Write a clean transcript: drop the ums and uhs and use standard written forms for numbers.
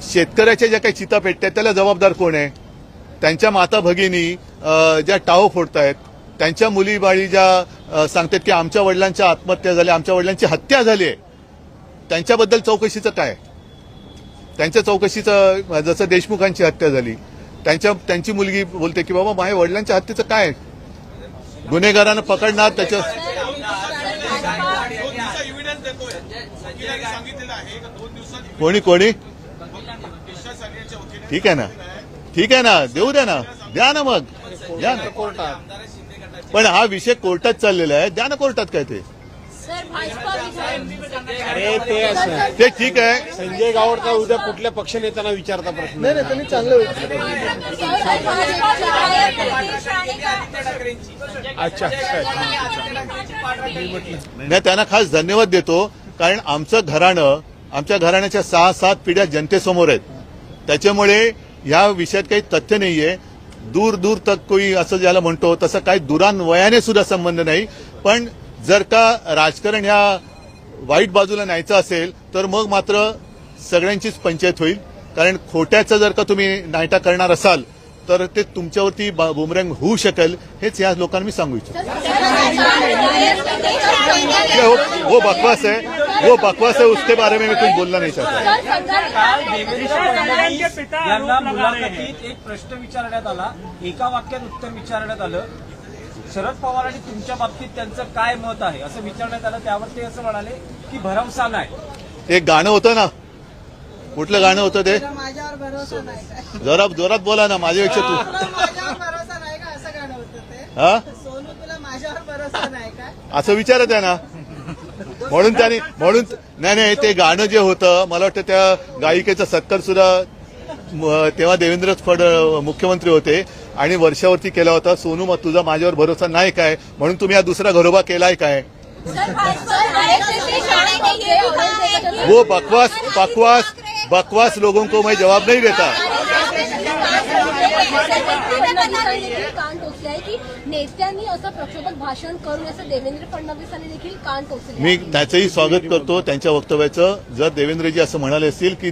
शेतकऱ्याच्या ज्या काही चिता पेटतात त्याला जबाबदार कोण आहे? त्यांच्या माता भगिनी ज्या टाहो फोडतायत, त्यांच्या मुली बाळी ज्या सांगतात की आमच्या वडिलांच्या आत्महत्या झाल्या, आमच्या वडिलांची हत्या झाली आहे, त्यांच्याबद्दल चौकशीचं काय? त्यांच्या चौकशीचं, जसं देशमुखांची हत्या झाली, त्यांची मुलगी बोलते की बाबा माझ्या वडिलांच्या हत्येचं काय? गुन्हेगारांना पकडणार त्याच्या कोणी ठीक आहे ना देऊ द्या ना, द्या ना, मग द्या ना कोर्टात. पण हा विषय कोर्टात चाललेला आहे, द्या ना कोर्टात काय ते. अरे ते ठीक आहे. संजय गावडकर उद्या कुठल्या पक्षनेत्यांना विचारता प्रश्न नाही त्यांनी चांगलं अच्छा मी त्यांना खास धन्यवाद देतो, कारण आमच्या घराण्याच्या 6-7 पिढ्या जनतेसमोर आहेत. त्याच्यामुळे या विषयात काही तथ्य नाहीये. दूर तक कोई असं ज्याला म्हणतो तसं काही दुरान्वयाने सुद्धा संबंध नाही. पण जर का राजकारण ह्या वाईट बाजूला न्यायचं असेल तर मग मात्र सगळ्यांचीच पंचायत होईल. कारण खोट्याचं जर का तुम्ही नायटा करणार असाल तर ते तुमच्यावरती बुमरँग होऊ शकेल, हेच या लोकांना मी सांगू इच्छितो. वो बकवास है, उसके बारे में मैं कुछ बोलना नहीं चाहता. यांना मुलाखतीत एक प्रश्न विचारण्यात आला, एका वाक्यात उत्तर विचारण्यात आलं, शरद पवार आणि तुमच्या बाबतीत त्यांचं काय मत आहे असं विचारण्यात आलं. त्यावर ते असं म्हणाले की भरवसा नाही. एक गाणं होतं ना, कुठलं गाणं होतं ते? माझ्यावर भरोसा नाही का? जरा जोरात बोला ना, माझ्यापेक्षा तू. माझ्यावर भरोसा नाही का असं गाणं होतं ते. हा, सोनू तुला माझ्यावर भरोसा नाही का असं विचारत आहे ना. म्हणून नाही ते गाणं जे होतं, मला वाटतं त्या गायिकेचा सत्कार सुद्धा तेव्हा देवेंद्र मुख्यमंत्री होते आणि वर्षावरती केला होता. सोनू मग तुझा माझ्यावर भरोसा नाही काय, म्हणून तुम्ही हा दुसरा घरोबा केलाय काय? वो बकवास लोगों को मैं जवाब नहीं देता. कान टोचले की नेत्यांनी असं प्रक्षोभक भाषण करून असं देवेंद्र फडणवीसांनी देखील कान टोचले. मी त्याचंही स्वागत करतो त्यांच्या वक्तव्याचं. जर देवेंद्रजी असं म्हणाले असतील की